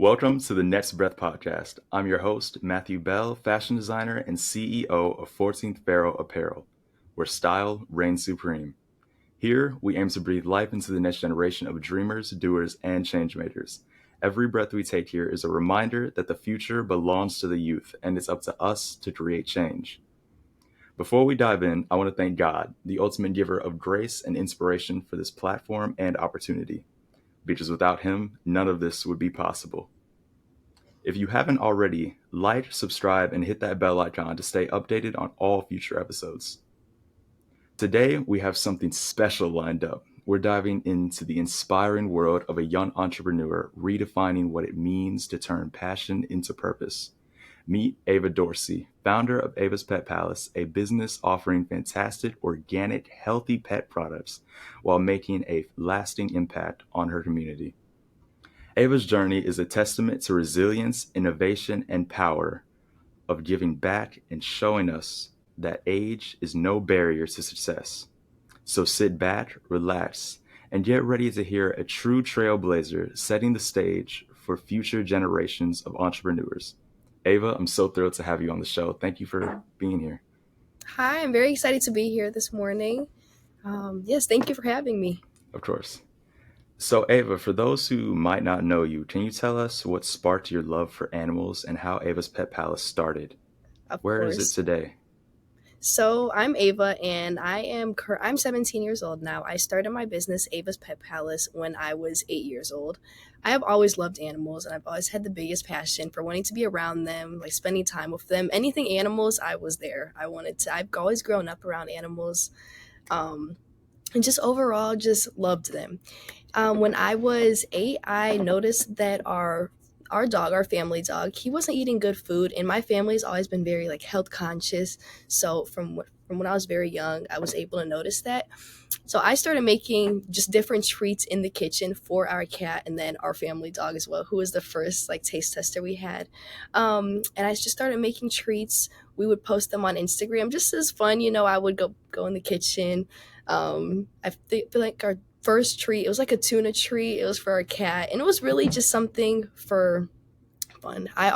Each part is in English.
Welcome to the Next Breath podcast. I'm your host, MatthewEBell, fashion designer and CEO of 14th Pharaoh Apparel, where style reigns supreme. Here, we aim to breathe life into the next generation of dreamers, doers, and changemakers. Every breath we take here is a reminder that the future belongs to the youth, and it's up to us to create change. Before we dive in, I want to thank God, the ultimate giver of grace and inspiration, for this platform and opportunity, because without Him, none of this would be possible. If you haven't already, like, subscribe, and hit that bell icon to stay updated on all future episodes. Today, we have something special lined up. We're diving into the inspiring world of a young entrepreneur redefining what it means to turn passion into purpose. Meet Ava Dorsey, founder of Ava's Pet Palace, a business offering fantastic, organic, healthy pet products while making a lasting impact on her community. Ava's journey is a testament to resilience, innovation, and power of giving back and showing us that age is no barrier to success. So sit back, relax, and get ready to hear a true trailblazer setting the stage for future generations of entrepreneurs. Ava, I'm so thrilled to have you on the show. Thank you for being here. Hi, I'm very excited to be here this morning. Yes, thank you for having me. Of course. So, Ava, for those who might not know you, can you tell us what sparked your love for animals and how Ava's Pet Palace started? Of Where is it course. today? So I'm Ava, and I'm 17 years old now. I started my business, Ava's Pet Palace, when I was 8 years old. I have always loved animals, and I've always had the biggest passion for wanting to be around them, like spending time with them. Anything animals, I was there. I've always grown up around animals, um, and just overall, just loved them. When I was 8, I noticed that our dog, our family dog, he wasn't eating good food, and my family's always been very like health conscious. So from when I was very young, I was able to notice that. So I started making just different treats in the kitchen for our cat and then our family dog as well, who was the first like taste tester we had. And I just started making treats. We would post them on Instagram just as fun. I would go in the kitchen. Feel like our first treat, it was like a tuna treat. It was for our cat, and it was really just something for fun. I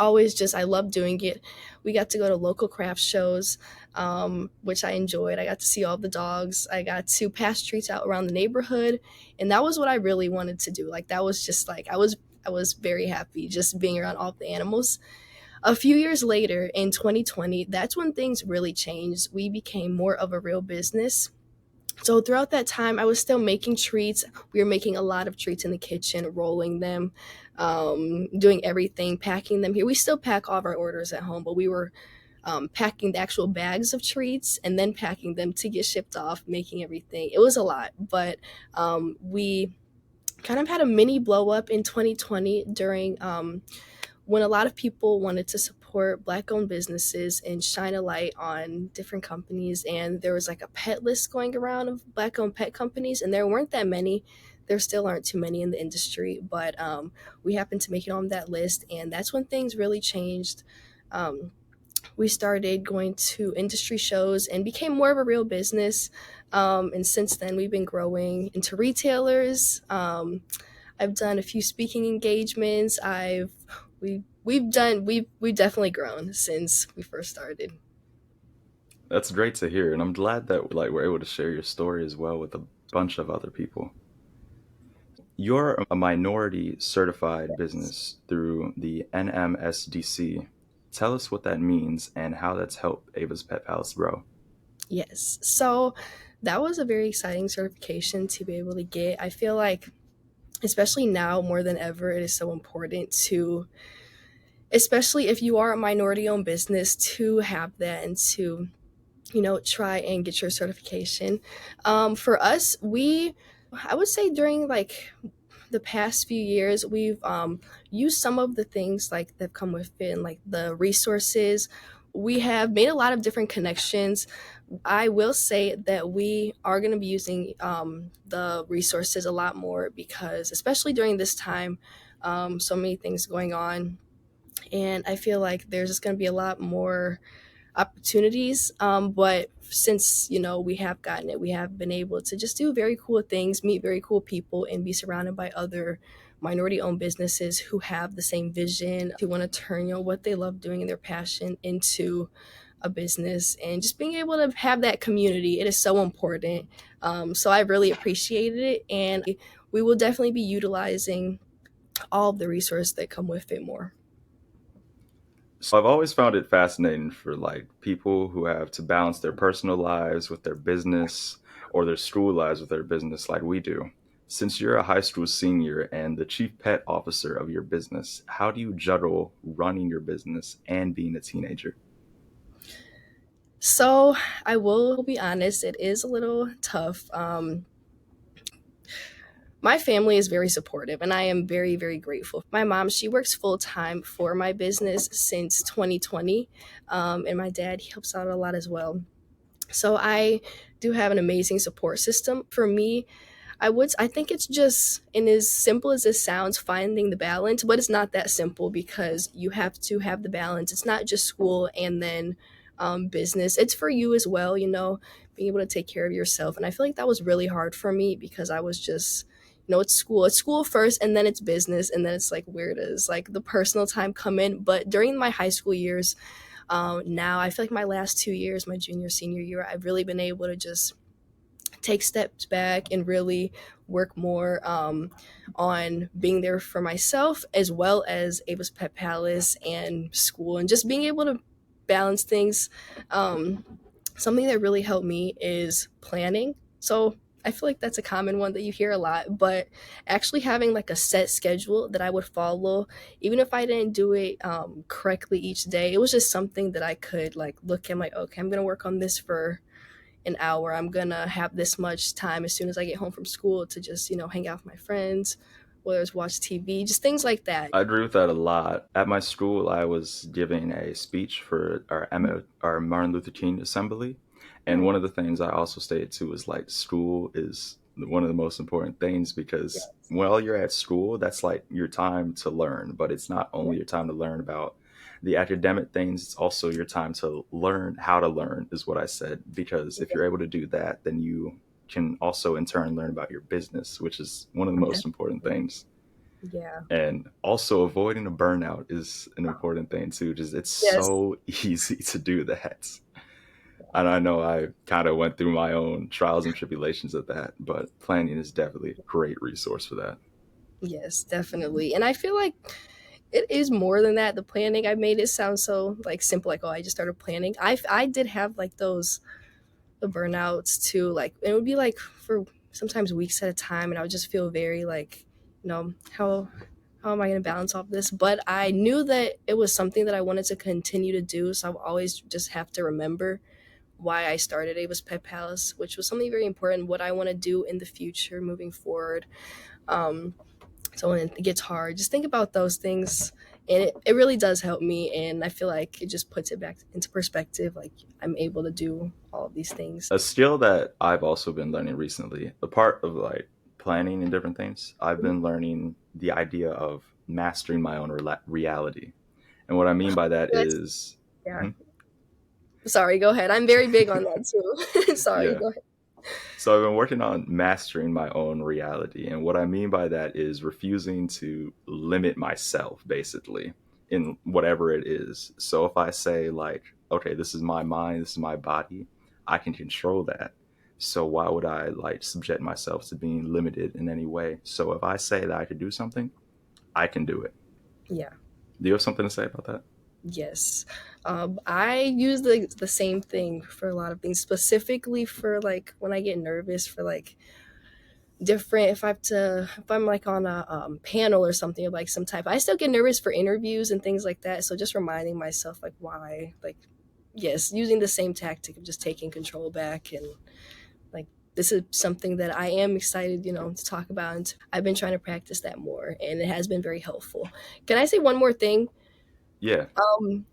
love doing it. We got to go to local craft shows, which I enjoyed. I got to see all the dogs. I got to pass treats out around the neighborhood, and that was what I really wanted to do. Like that was just like I was very happy just being around all the animals. A few years later, in 2020, that's when things really changed. We became more of a real business. So throughout that time, I was still making treats. We were making a lot of treats in the kitchen, rolling them, doing everything, packing them here. We still pack all of our orders at home, but we were packing the actual bags of treats and then packing them to get shipped off, making everything. It was a lot, but we kind of had a mini blow up in 2020 during when a lot of people wanted to support Black-owned businesses and shine a light on different companies. And there was like a pet list going around of Black-owned pet companies, and there weren't that many. There still aren't too many in the industry, but we happened to make it on that list, and that's when things really changed. Um, we started going to industry shows and became more of a real business. And since then, we've been growing into retailers. I've done a few speaking engagements. We've definitely grown since we first started. That's great to hear, and I'm glad that we're able to share your story as well with a bunch of other people. You're a minority certified business through the NMSDC. Tell us what that means and how that's helped Ava's Pet Palace grow. Yes. So that was a very exciting certification to be able to get. I feel like, especially now more than ever, it is so important to, especially if you are a minority owned business, to have that and to try and get your certification. For us, I would say during like the past few years, we've used some of the things like that come with it, and like the resources. We have made a lot of different connections. I will say that we are going to be using the resources a lot more because, especially during this time, so many things going on, and I feel like there's just going to be a lot more opportunities. But since we have gotten it, we have been able to just do very cool things, meet very cool people, and be surrounded by other minority-owned businesses who have the same vision, who want to turn what they love doing and their passion into a business, and just being able to have that community. It is so important. So I really appreciated it, and we will definitely be utilizing all of the resources that come with it more. So I've always found it fascinating for like people who have to balance their personal lives with their business or their school lives with their business like we do. Since you're a high school senior and the chief pet officer of your business, how do you juggle running your business and being a teenager? So I will be honest, it is a little tough. My family is very supportive, and I am very, very grateful. My mom, she works full time for my business since 2020, and my dad, he helps out a lot as well. So I do have an amazing support system. For me, I think it's just, and as simple as this sounds, finding the balance, but it's not that simple because you have to have the balance. It's not just school and then business. It's for you as well, being able to take care of yourself. And I feel like that was really hard for me because I was just, it's school. It's school first, and then it's business, and then it's like where does like the personal time come in? But during my high school years, now I feel like my last 2 years, my junior senior year, I've really been able to just take steps back and really work more on being there for myself as well as Ava's Pet Palace and school, and just being able to balance things. Um, Something that really helped me is planning. So I feel like that's a common one that you hear a lot, but actually having like a set schedule that I would follow, even if I didn't do it correctly each day, it was just something that I could like look at, like, okay, I'm going to work on this for an hour. I'm gonna have this much time as soon as I get home from school to just, hang out with my friends, whether it's watch TV, just things like that. I agree with that a lot. At my school, I was giving a speech for our Martin Luther King Assembly, and one Oh, of the things I also stated too is like school is one of the most important things because yes. while you're at school, that's like your time to learn, but it's not Yeah. only your time to learn about the academic things, it's also your time to learn how to learn, is what I said. Because if you're able to do that, then you can also in turn learn about your business, which is one of the most important Definitely. things. Yeah. And also avoiding a burnout is an important thing too. Just it's Yes. so easy to do that. And I know I kind of went through my own trials and tribulations of that, but planning is definitely a great resource for that. Yes, definitely. And I feel like it is more than that. The planning, I made it sound so like simple, like, oh, I just started planning. I did have like those the burnouts too. Like it would be like for sometimes weeks at a time, and I would just feel very like, how am I going to balance all of this? But I knew that it was something that I wanted to continue to do. So I always just have to remember why I started Ava's Pet Palace, which was something very important, what I want to do in the future moving forward. Um, so when it gets hard, just think about those things. And it really does help me. And I feel like it just puts it back into perspective. Like I'm able to do all of these things. A skill that I've also been learning recently, a part of like planning and different things, I've been learning the idea of mastering my own reality. And what I mean by that That's, is, yeah. Mhm. Sorry, go ahead. I'm very big on that too. Sorry, Yeah. go ahead. So I've been working on mastering my own reality. And what I mean by that is refusing to limit myself, basically, in whatever it is. So if I say, like, okay, this is my mind, this is my body, I can control that. So why would I like subject myself to being limited in any way? So if I say that I could do something, I can do it. Yeah. Do you have something to say about that? Yes. I use the same thing for a lot of things, specifically for like when I get nervous for like different, if I'm like on a panel or something of like some type, I still get nervous for interviews and things like that. So just reminding myself like why, like, yes, using the same tactic of just taking control back, and like this is something that I am excited, to talk about. And I've been trying to practice that more, and it has been very helpful. Can I say one more thing? Yeah. Um,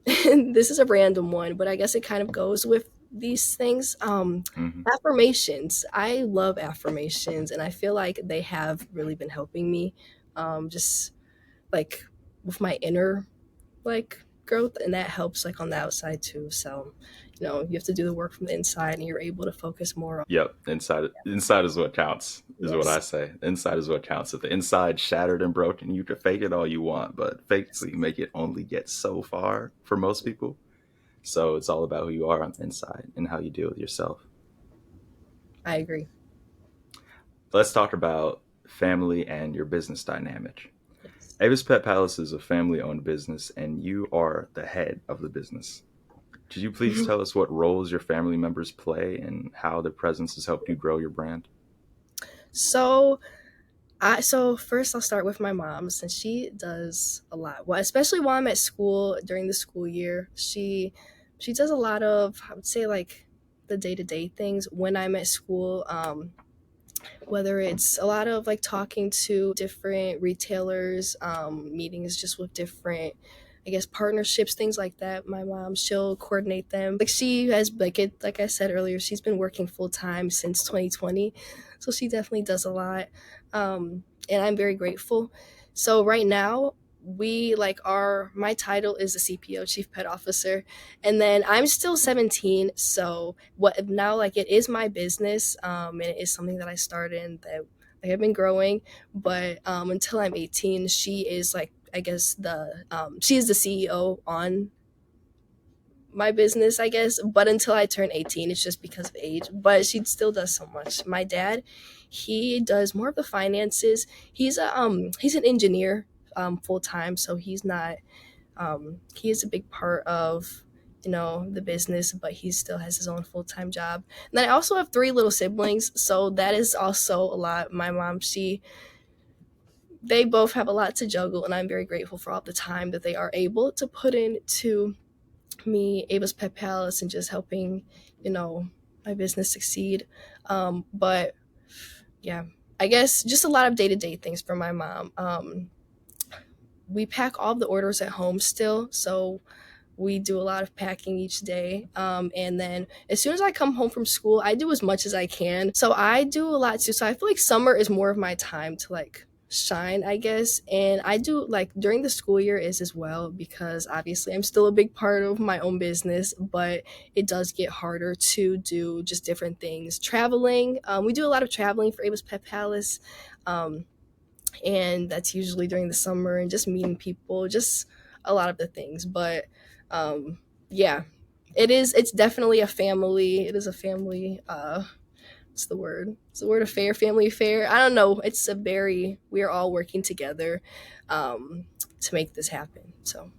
this is a random one, but I guess it kind of goes with these things. Hmm. Affirmations. I love affirmations, and I feel like they have really been helping me. Just like with my inner like growth, and that helps like on the outside too. So, you have to do the work from the inside, and you're able to focus more on. Yep, inside is what counts, is what I Yes. say. Inside is what counts. If the inside shattered and broken, you can fake it all you want, but fake till you make it only get so far for most people. So it's all about who you are on the inside and how you deal with yourself. I agree. Let's talk about family and your business dynamic. Yes. Avis Pet Palace is a family owned business, and you are the head of the business. Could you please tell us what roles your family members play and how their presence has helped you grow your brand? So so first I'll start with my mom since she does a lot. Well, especially while I'm at school during the school year, she does a lot of, I would say, like the day-to-day things when I'm at school. Whether it's a lot of like talking to different retailers, meetings just with different, I guess, partnerships, things like that. My mom, she'll coordinate them. Like she has, like I said earlier, she's been working full time since 2020, so she definitely does a lot, and I'm very grateful. So right now, we like our my title is the CPO, Chief Pet Officer, and then I'm still 17, so what now, like it is my business, and it is something that I started and that like I've been growing, but until I'm 18, she is like, I guess, the she is the CEO on my business, I guess, but until I turn 18, it's just because of age, but she still does so much. My dad, he does more of the finances. He's an engineer, full time, so he's not, he is a big part of, the business, but he still has his own full-time job. And then I also have three little siblings, so that is also a lot. My mom, they both have a lot to juggle, and I'm very grateful for all the time that they are able to put into me, Ava's Pet Palace, and just helping, you know my business succeed. But yeah, I guess just a lot of day-to-day things for my mom. We pack all of the orders at home still, so we do a lot of packing each day. And then as soon as I come home from school, I do as much as I can. So I do a lot too. So I feel like summer is more of my time to like shine, I guess. And I do like during the school year is as well, because obviously I'm still a big part of my own business, but it does get harder to do just different things. Traveling, we do a lot of traveling for Ava's Pet Palace. Um, and that's usually during the summer, and just meeting people, just a lot of the things. But um yeah, it's definitely a family, it is a family, what's the word, it's the word affair, family affair, I don't know, it's a very, we're all working together to make this happen. So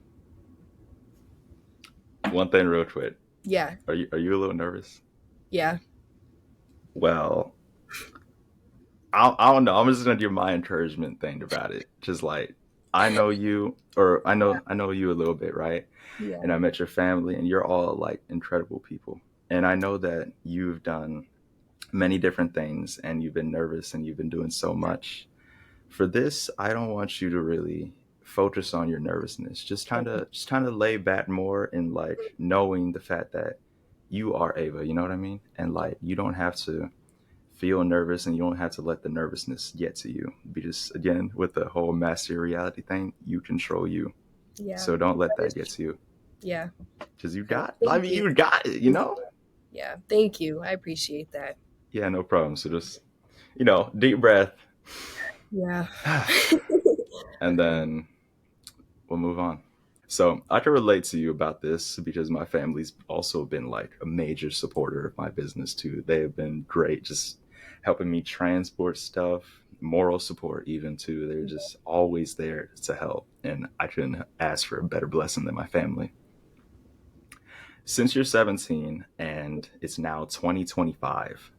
One thing, real quick. yeah. Are you a little nervous? Yeah. Well, I don't know. I'm just gonna do my encouragement thing about it. Just like I know you, or I know you a little bit, right? Yeah. And I met your family, and you're all like incredible people. And I know that you've done many different things, and you've been nervous, and you've been doing so much. For this, I don't want you to really focus on your nervousness. Just kind of lay back more in like knowing the fact that you are Ava. You know what I mean? And Yeah. like you don't have to feel nervous, and you don't have to let the nervousness get to you, because again, with the whole master your reality thing, you control you. Yeah. So don't let That that is get true. to you, Yeah. because I Thank mean, you. you got it, you know. Yeah, thank you, I appreciate that. Yeah, no problem. So just, deep breath. Yeah. And then we'll move on. So I can relate to you about this because my family's also been like a major supporter of my business too. They have been great, just helping me transport stuff, moral support even too. They're just always there to help, and I couldn't ask for a better blessing than my family. Since you're 17 and it's now 2025,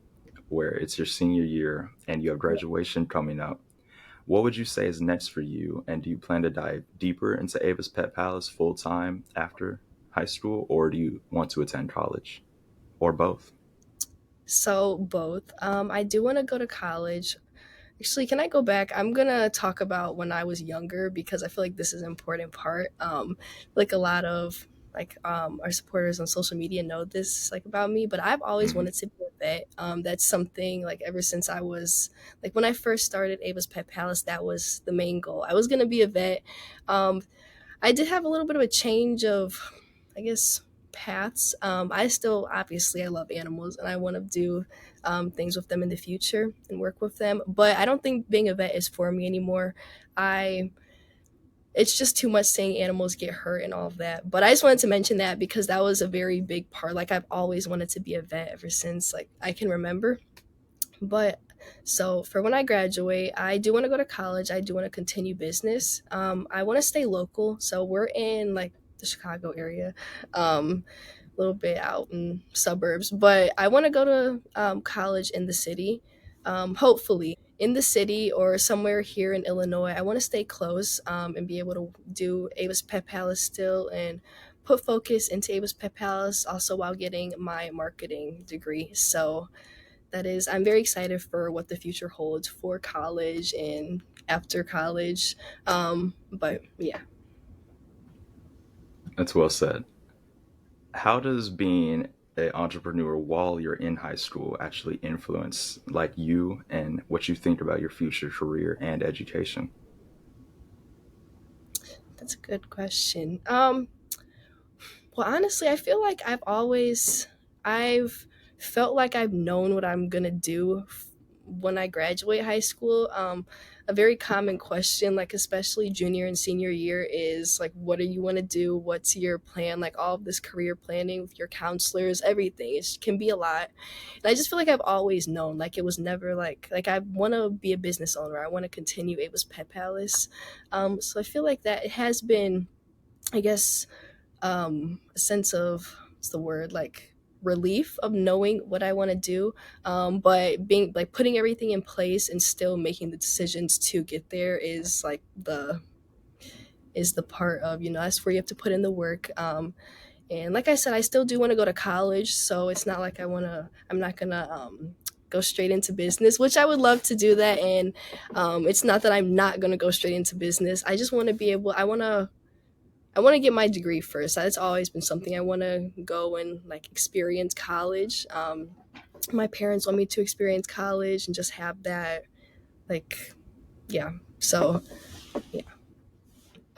where it's your senior year and you have graduation coming up, what would you say is next for you? And do you plan to dive deeper into Ava's Pet Palace full time after high school, or do you want to attend college, or both? So both. I do want to go to college. Actually, can I go back? I'm gonna talk about when I was younger, because I feel like this is an important part. Like a lot of like our supporters on social media know this like about me, but I've always Hmm. wanted to be a vet. That's something like ever since I was like when I first started Ava's Pet Palace, that was the main goal. I was gonna be a vet. Um, I did have a little bit of a change of, I guess, paths. I still, obviously, I love animals and I want to do things with them in the future and work with them. But I don't think being a vet is for me anymore. I It's just too much seeing animals get hurt and all of that. But I just wanted to mention that because that was a very big part. Like I've always wanted to be a vet ever since like I can remember. But so for when I graduate, I do want to go to college. I do want to continue business. I want to stay local. So we're in like the Chicago area, a little bit out in suburbs. But I want to go to college in the city, hopefully in the city or somewhere here in Illinois. I want to stay close and be able to do Avis Pet Palace still and put focus into Avis Pet Palace also while getting my marketing degree. So I'm very excited for what the future holds for college and after college. But yeah. That's well said. How does being an entrepreneur while you're in high school actually influence like you and what you think about your future career and education? That's a good question. Well, honestly, I feel like I've felt like I've known what I'm gonna do when I graduate high school. A very common question, like especially junior and senior year, is like, what do you want to do? What's your plan? Like all of this career planning with your counselors, everything. It can be a lot, and I just feel like I've always known. Like it was never like I want to be a business owner. I want to continue. It was Pet Palace, so I feel like that it has been, I guess, a sense of what's the word, like relief of knowing what I want to do, but being like putting everything in place and still making the decisions to get there is the part of, that's where you have to put in the work. And like I said, I still do want to go to college, so it's not like I'm not gonna go straight into business, which I would love to do that. And it's not that I'm not gonna go straight into business. I just want to be able. I want to get my degree first. That's always been something I want to go and like experience college. My parents want me to experience college and just have that, like, yeah. So yeah.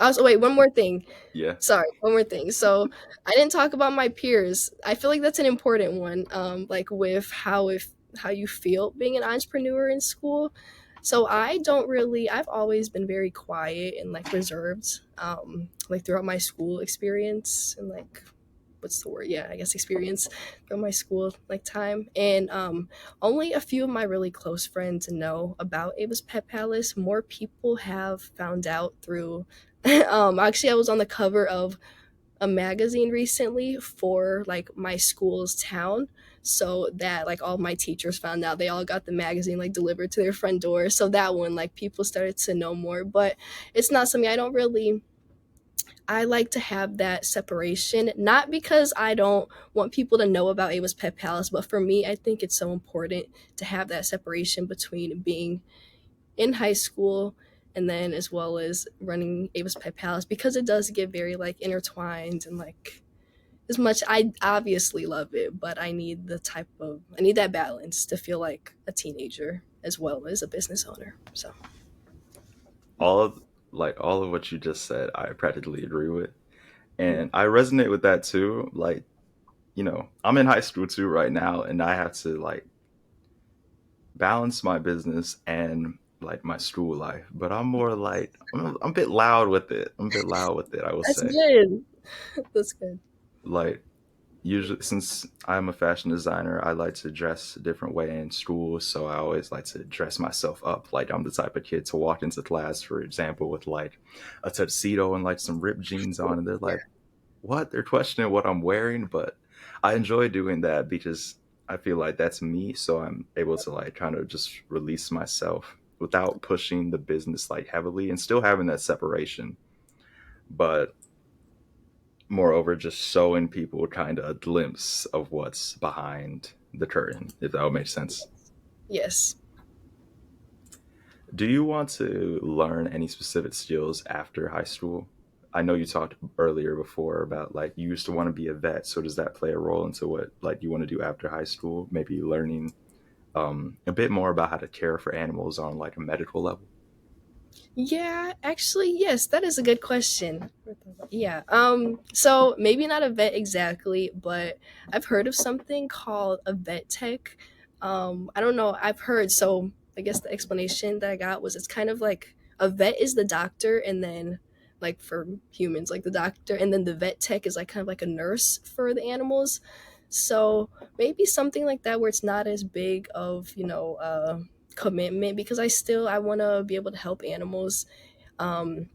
Also, wait, one more thing. Yeah. Sorry, one more thing. So I didn't talk about my peers. I feel like that's an important one. Like with how you feel being an entrepreneur in school. So I don't really. I've always been very quiet and like reserved. Like throughout my school experience and like what's the word? Yeah, I guess experience throughout my school like time. And only a few of my really close friends know about Ava's Pet Palace. More people have found out through. Actually, I was on the cover of a magazine recently for like my school's town, so that like all my teachers found out. They all got the magazine like delivered to their front door, so that one like people started to know more. But it's not something I don't really. I like to have that separation, not because I don't want people to know about Ava's Pet Palace, but for me, I think it's so important to have that separation between being in high school and then as well as running Ava's Pet Palace, because it does get very like intertwined and like as much I obviously love it, but I need that balance to feel like a teenager as well as a business owner. So All of all of what you just said, I practically agree with. And I resonate with that too. Like, I'm in high school too right now and I have to like balance my business and like my school life, but I'm more like I'm a bit loud with it. I'm a bit loud with it, I will that's say. good. That's good. Like usually since I'm a fashion designer, I like to dress a different way in school, so I always like to dress myself up. Like I'm the type of kid to walk into class, for example, with like a tuxedo and like some ripped jeans on, and they're like, "What?" They're questioning what I'm wearing, but I enjoy doing that because I feel like that's me, so I'm able to like kind of just release myself without pushing the business like heavily and still having that separation. But moreover, just showing people kind of a glimpse of what's behind the curtain, if that would make sense. Yes. Do you want to learn any specific skills after high school? I know you talked earlier before about like you used to want to be a vet, so does that play a role into what like you want to do after high school? Maybe learning a bit more about how to care for animals on like a medical level. Yeah, actually, yes, that is a good question. Yeah. So maybe not a vet exactly, but I've heard of something called a vet tech. I don't know. I've heard. So I guess the explanation that I got was it's kind of like a vet is the doctor, and then like for humans, like the doctor, and then the vet tech is like kind of like a nurse for the animals. So maybe something like that where it's not as big of commitment because I want to be able to help animals um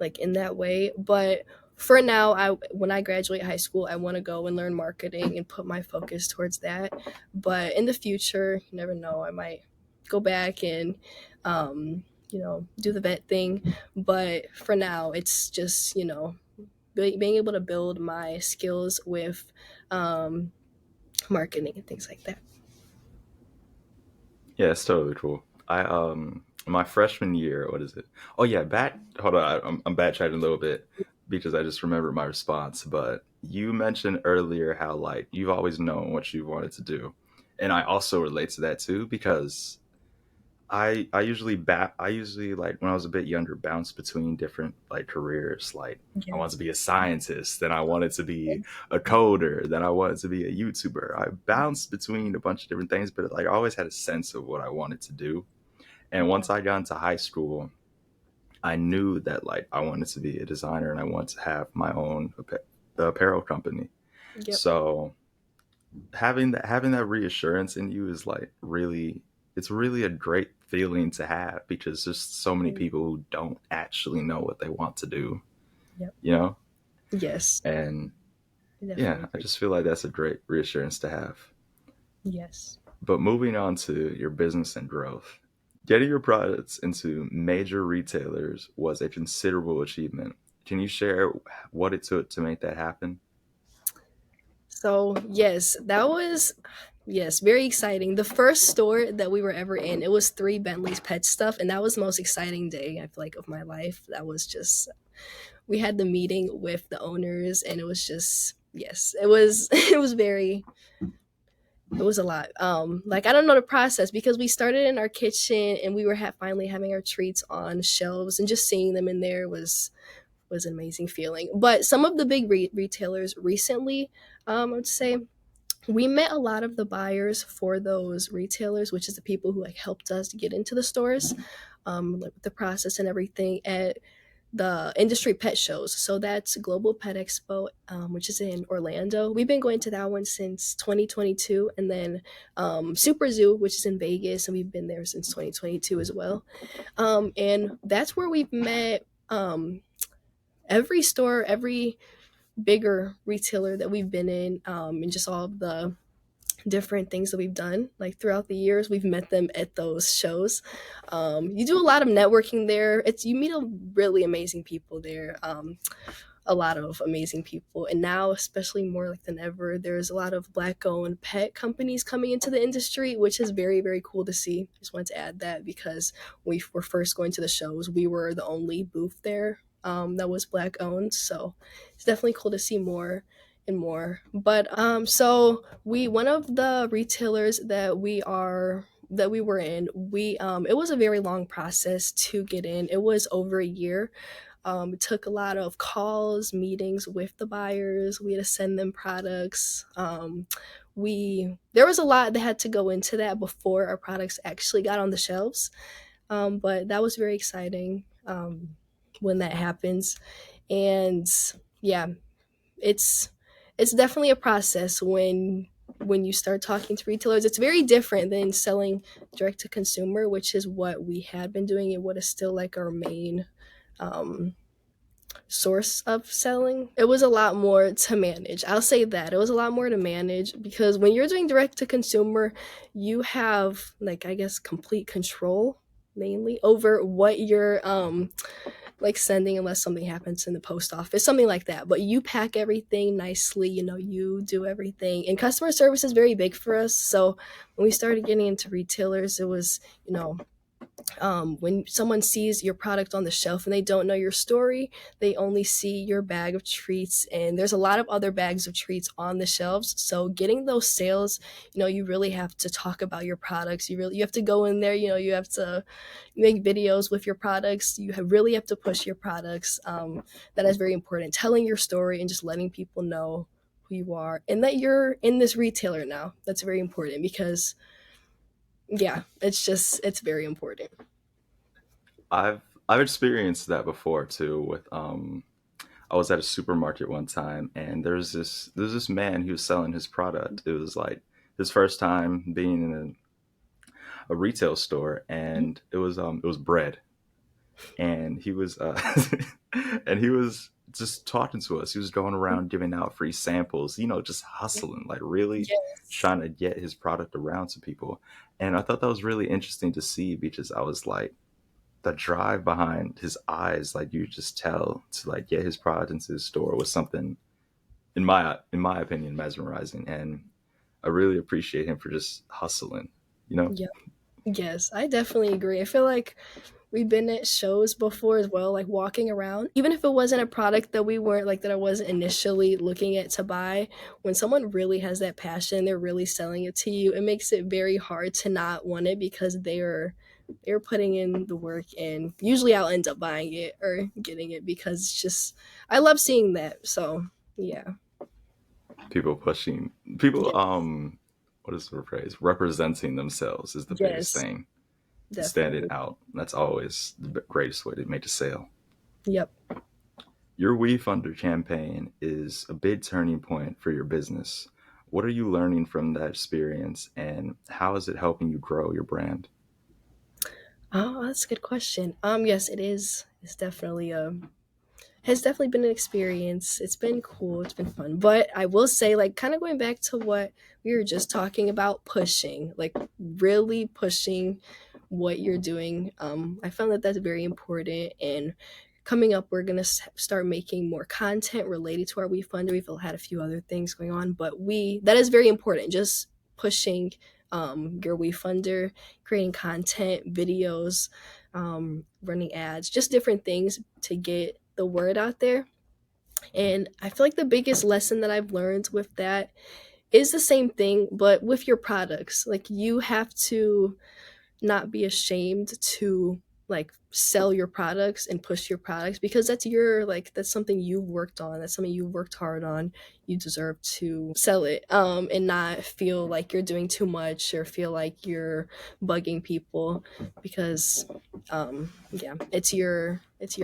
like in that way. But for now, I when I graduate high school, I want to go and learn marketing and put my focus towards that. But in the future, you never know, I might go back and do the vet thing. But for now, it's just being able to build my skills with um marketing and things like that. Yeah, it's totally cool. I my freshman year, what is it? Oh yeah, back. Hold on, I'm backtracking a little bit because I just remembered my response. But you mentioned earlier how like you've always known what you wanted to do, and I also relate to that too because I usually like when I was a bit younger bounced between different like careers. Like I Yeah. wanted to be a scientist, then I wanted to be a coder, then I wanted to be a YouTuber. I bounced between a bunch of different things, but like I always had a sense of what I wanted to do. And Yeah. once I got into high school, I knew that like I wanted to be a designer and I wanted to have my own apparel company. Yep. So having that reassurance in you is like really, it's really a great feeling to have because there's so many Mm. people who don't actually know what they want to do, Yep. you know? Yes. And I definitely yeah, I agree. just feel like that's a great reassurance to have. Yes. But moving on to your business and growth, getting your products into major retailers was a considerable achievement. Can you share what it took to make that happen? So yes, that was yes, very exciting. The first store that we were ever in, it was three Bentley's pet stuff, and that was the most exciting day I feel like of my life. That was just we had the meeting with the owners, and it was just yes, it was it was very it was a lot. Like I don't know the process because we started in our kitchen and we were finally having our treats on shelves, and just seeing them in there was an amazing feeling. But some of the big retailers recently, I would say we met a lot of the buyers for those retailers, which is the people who like helped us get into the stores, like with the process and everything at the industry pet shows. So that's Global Pet Expo, which is in Orlando. We've been going to that one since 2022, and then Super Zoo, which is in Vegas, and we've been there since 2022 as well. And that's where we've met every store, every bigger retailer that we've been in, and just all of the different things that we've done like throughout the years. We've met them at those shows. You do a lot of networking there. It's you meet a really amazing people there. A lot of amazing people, and now especially more like than ever, there's a lot of black owned pet companies coming into the industry, which is very very cool to see. Just wanted to add that because when we were first going to the shows, we were the only booth there that was black owned, so it's definitely cool to see more and more. But so we one of the retailers that we were in, we it was a very long process to get in. It was over a year. It took a lot of calls, meetings with the buyers. We had to send them products. We there was a lot that had to go into that before our products actually got on the shelves. But that was very exciting when that happens. And yeah, it's it's definitely a process when you start talking to retailers. It's very different than selling direct to consumer, which is what we had been doing and what is still like our main um, source of selling. It was a lot more to manage. I'll say that. It was a lot more to manage because when you're doing direct to consumer, you have like I guess complete control mainly over what you're like sending unless something happens in the post office, something like that. But you pack everything nicely, you do everything. And customer service is very big for us. So when we started getting into retailers, it was, When someone sees your product on the shelf and they don't know your story, they only see your bag of treats, and there's a lot of other bags of treats on the shelves. So getting those sales, you really have to talk about your products. You have to go in there. You have to make videos with your products. Really have to push your products. That is very important. Telling your story and just letting people know who you are and that you're in this retailer now. That's very important because yeah, it's very important. I've experienced that before too. With I was at a supermarket one time, and there's this man who was selling his product. It was like his first time being in a retail store, and it was bread, and he was and he was just talking to us. He was going around giving out free samples, just hustling, like really Yes. trying to get his product around to people. And I thought that was really interesting to see because I was like, the drive behind his eyes, like you just tell to like get his product into his store was something in my opinion mesmerizing, and I really appreciate him for just hustling, you know. Yep. Yes, I definitely agree. I feel like we've been at shows before as well, like walking around. Even if it wasn't a product that we weren't like that I wasn't initially looking at to buy, when someone really has that passion, they're really selling it to you, it makes it very hard to not want it because they're putting in the work, and usually I'll end up buying it or getting it because it's just I love seeing that. So yeah. People pushing people Yes. what is the phrase, representing themselves is the biggest Yes, thing, standing definitely. out. That's always the greatest way to make a sale. Yep. Your We Funder campaign is a big turning point for your business. What are you learning from that experience, and how is it helping you grow your brand? Oh, that's a good question. Yes, it is. It's definitely has definitely been an experience. It's been cool. It's been fun. But I will say, like, kind of going back to what we were just talking about, pushing, like, really pushing what you're doing. I found that that's very important. And coming up, we're going to start making more content related to our We Funder. We've had a few other things going on, but that is very important. Just pushing your We Funder, creating content, videos, running ads, just different things to get the word out there. And I feel like the biggest lesson that I've learned with that is the same thing, but with your products. Like, you have to not be ashamed to like sell your products and push your products because that's something you worked on, that's something you worked hard on. You deserve to sell it, and not feel like you're doing too much or feel like you're bugging people because yeah, it's your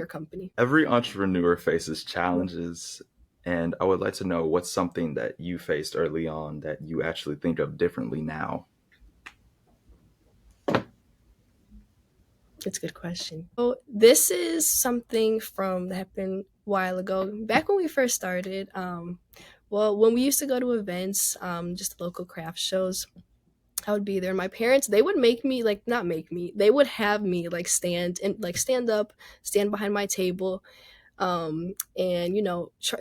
company. Every entrepreneur faces challenges, and I would like to know what's something that you faced early on that you actually think of differently now. It's a good question. So this is something from that happened a while ago, back when we first started. Well, when we used to go to events, just local craft shows, I would be there. My parents, they would make me like not make me. They would have me like stand up, stand behind my table, and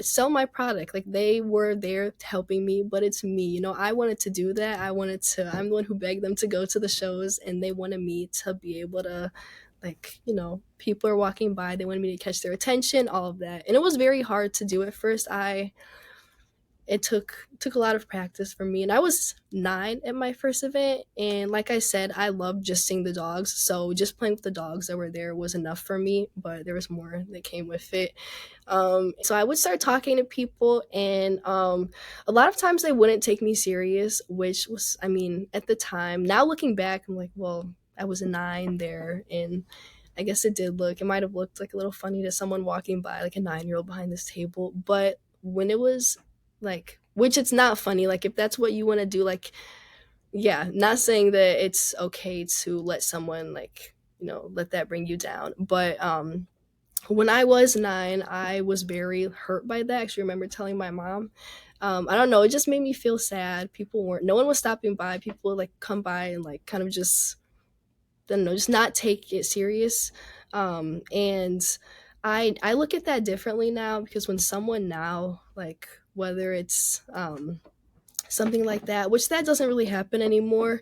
sell my product. Like, they were there helping me, but it's me. I wanted to do that. I'm the one who begged them to go to the shows, and they wanted me to be able to, like, people are walking by, they wanted me to catch their attention, all of that. And it was very hard to do at first. I It took a lot of practice for me, and I was 9 at my first event, and like I said, I loved just seeing the dogs, so just playing with the dogs that were there was enough for me, but there was more that came with it. So I would start talking to people, and a lot of times they wouldn't take me serious, which was, I mean, at the time, now looking back, I'm like, well, I was a 9 there, and I guess it might have looked like a little funny to someone walking by, like a 9-year-old behind this table. But when it was like, which it's not funny, like if that's what you want to do, like, yeah, not saying that it's okay to let someone, like, let that bring you down. But when I was 9, I was very hurt by that. I actually remember telling my mom. I don't know, it just made me feel sad. No one was stopping by. People would like come by and like kind of just, I don't know, just not take it serious. And I look at that differently now because when someone now, like, whether it's something like that, which that doesn't really happen anymore.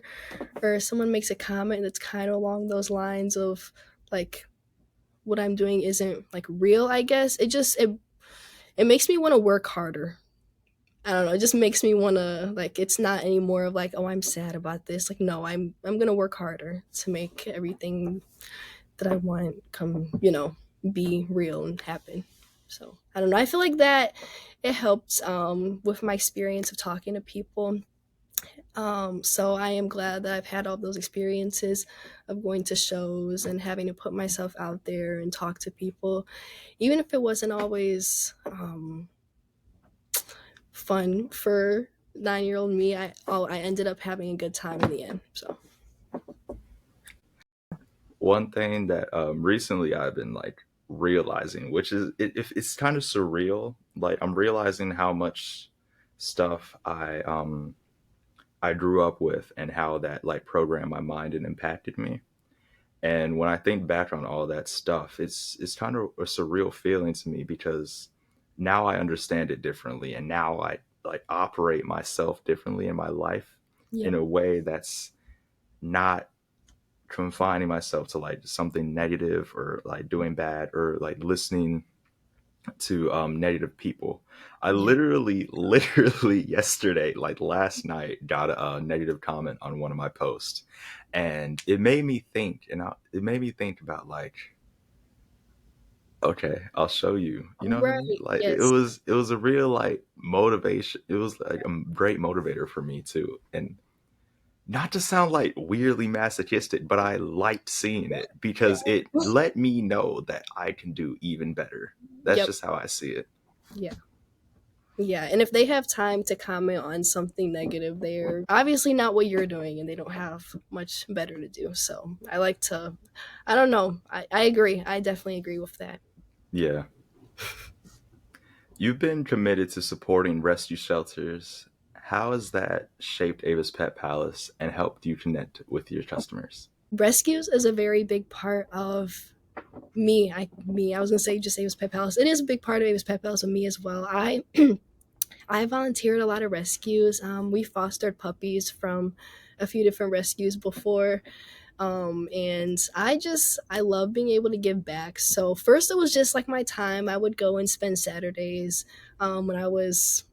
Or someone makes a comment that's kind of along those lines of like what I'm doing isn't like real, I guess. It makes me want to work harder. I don't know, it just makes me want to like it's not anymore of like, oh, I'm sad about this. Like no, I'm going to work harder to make everything that I want come, be real and happen. So, I don't know. I feel like that it helps with my experience of talking to people. So I am glad that I've had all those experiences of going to shows and having to put myself out there and talk to people, even if it wasn't always fun for 9-year old me. I ended up having a good time in the end. So One thing that recently I've been like realizing, which is it's kind of surreal. Like I'm realizing how much stuff I grew up with and how that like programmed my mind and impacted me. And when I think back on all that stuff, it's kind of a surreal feeling to me because now I understand it differently, and now I like operate myself differently in my life yeah, in a way that's not confining myself to like something negative or like doing bad or like listening to negative people. I yeah. literally yesterday, like last night, got a negative comment on one of my posts, and it made me think, it made me think about like, okay, I'll show you. You know what I mean? Right. Like Yes. it was a real like motivation. It was like a great motivator for me too, and not to sound like weirdly masochistic, but I liked seeing it Yeah. because it let me know that I can do even better. That's Yep. just how I see it. Yeah. Yeah, and if they have time to comment on something negative, they're obviously not what you're doing and they don't have much better to do. So I like to, I don't know. I agree. I definitely agree with that. Yeah. You've been committed to supporting rescue shelters. How has that shaped Ava's Pet Palace and helped you connect with your customers? Rescues is a very big part of I was gonna say just Ava's Pet Palace. It is a big part of Ava's Pet Palace of me as well. I volunteered a lot of rescues. We fostered puppies from a few different rescues before. And I love being able to give back. So first it was just like my time. I would go and spend Saturdays when I was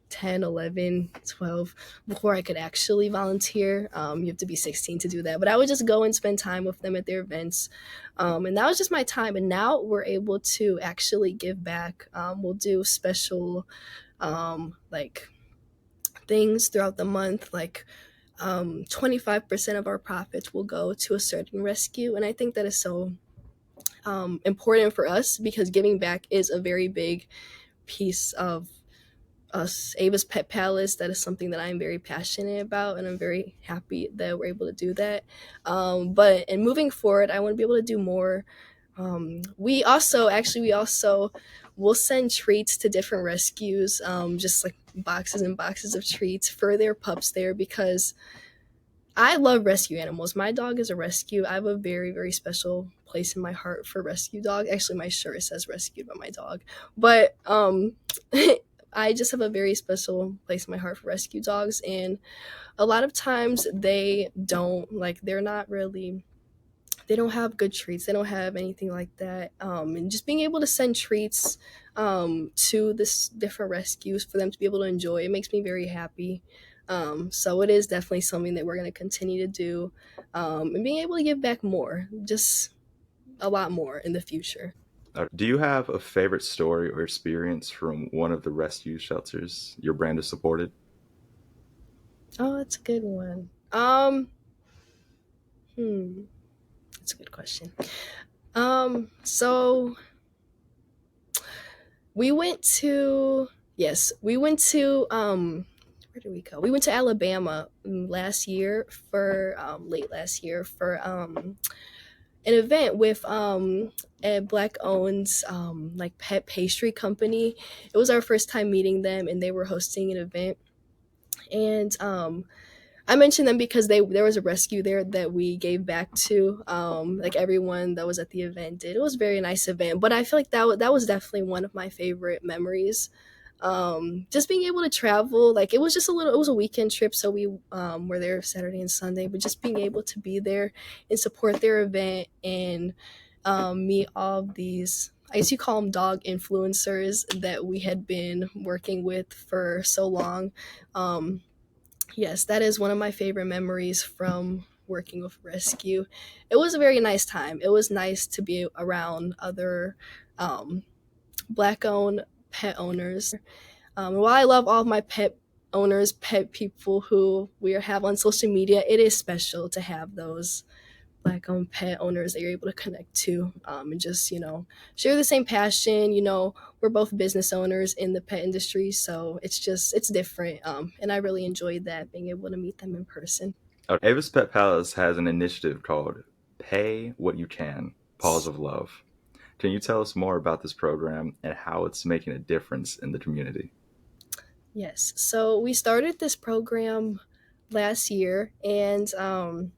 10, 11, 12, before I could actually volunteer. You have to be 16 to do that. But I would just go and spend time with them at their events. And that was just my time. And now we're able to actually give back. We'll do special like things throughout the month, like 25% of our profits will go to a certain rescue. And I think that is so important for us because giving back is a very big piece of us, Ava's Pet Palace. That is something that I'm very passionate about, and I'm very happy that we're able to do that. But in moving forward, I want to be able to do more. We also will send treats to different rescues, just like boxes and boxes of treats for their pups there because I love rescue animals. My dog is a rescue. I have a very, very special place in my heart for rescue dog. Actually, my shirt says rescued by my dog. But I just have a very special place in my heart for rescue dogs. And a lot of times they're not really, they don't have good treats. They don't have anything like that. And just being able to send treats to this different rescues for them to be able to enjoy, it makes me very happy. So it is definitely something that we're going to continue to do, and being able to give back more, just a lot more in the future. Do you have a favorite story or experience from one of the rescue shelters your brand has supported? Oh, that's a good one. Hmm, that's a good question. So we went to we went to where did we go? We went to Alabama last year for late last year for an event with a black owned like pet pastry company. It was our first time meeting them and they were hosting an event. And I mentioned them because there was a rescue there that we gave back to. Like everyone that was at the event did. It was a very nice event, but I feel like that was definitely one of my favorite memories Just being able to travel, like it was just it was a weekend trip, so we were there Saturday and Sunday, but just being able to be there and support their event and meet all of these, I guess you call them dog influencers that we had been working with for so long. Um, yes, that is one of my favorite memories from working with rescue. It was a very nice time. It was nice to be around other um, black owned pet owners. While I love all of my pet owners, pet people who we have on social media, it is special to have those black owned pet owners that you're able to connect to, and just, share the same passion. We're both business owners in the pet industry, so it's different. And I really enjoyed that, being able to meet them in person. Ava's Pet Palace has an initiative called Pay What You Can, Paws of Love. Can you tell us more about this program and how it's making a difference in the community? Yes. So we started this program last year, and I'm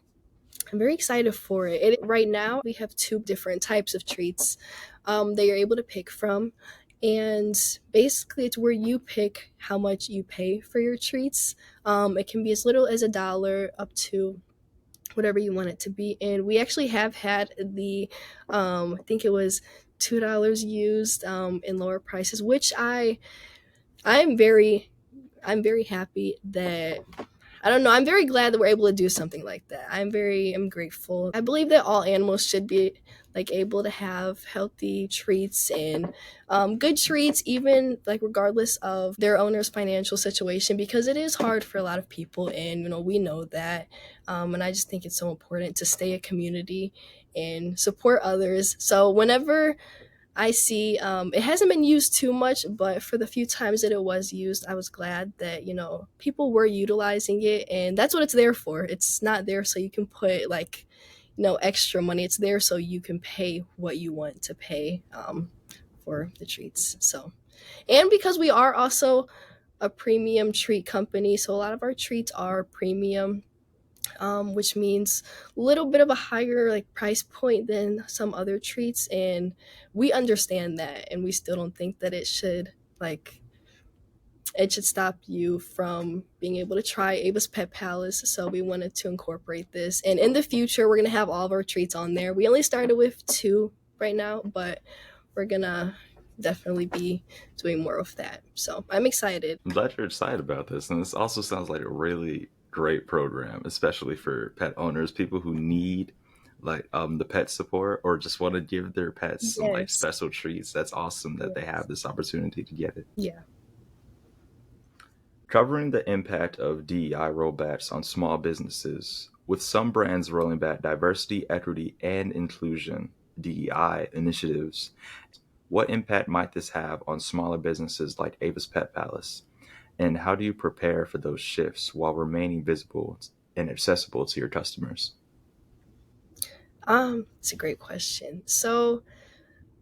very excited for it. Right now, we have two different types of treats that you're able to pick from. And basically, it's where you pick how much you pay for your treats. It can be as little as $1 up to whatever you want it to be. And we actually have had I think it was $2 used in lower prices, which I'm very, I'm very happy that I don't know. I'm very glad that we're able to do something like that. I'm grateful. I believe that all animals should be like able to have healthy treats and good treats, even like regardless of their owner's financial situation, because it is hard for a lot of people, and we know that. And I just think it's so important to stay a community and support others. So whenever I see it hasn't been used too much, but for the few times that it was used, I was glad that, people were utilizing it. And that's what it's there for. It's not there so you can put like, extra money. It's there so you can pay what you want to pay for the treats. So, and because we are also a premium treat company, so a lot of our treats are premium, which means a little bit of a higher like price point than some other treats, and we understand that, and we still don't think that it should stop you from being able to try Ava's Pet Palace. So we wanted to incorporate this, and in the future we're going to have all of our treats on there. We only started with two right now, but we're going to definitely be doing more of that, so I'm excited. I'm glad you're excited about this. And this also sounds like a really great program, especially for pet owners, people who need the pet support or just want to give their pets some like Yes. special treats. That's awesome that they have this opportunity to get it. Yeah. Covering the impact of DEI rollbacks on small businesses, with some brands rolling back diversity, equity, and inclusion DEI initiatives, what impact might this have on smaller businesses like Ava's Pet Palace? And how do you prepare for those shifts while remaining visible and accessible to your customers? It's a great question. So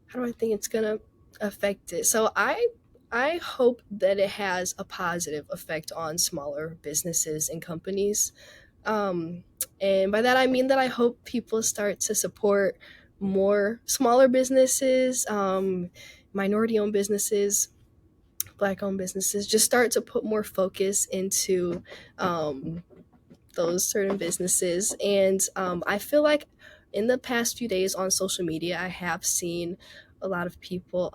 how do I think it's gonna affect it? So I hope that it has a positive effect on smaller businesses and companies. Um, and by that I mean that I hope people start to support more smaller businesses, minority owned businesses, black owned businesses, just start to put more focus into those certain businesses. And I feel like in the past few days on social media, I have seen a lot of people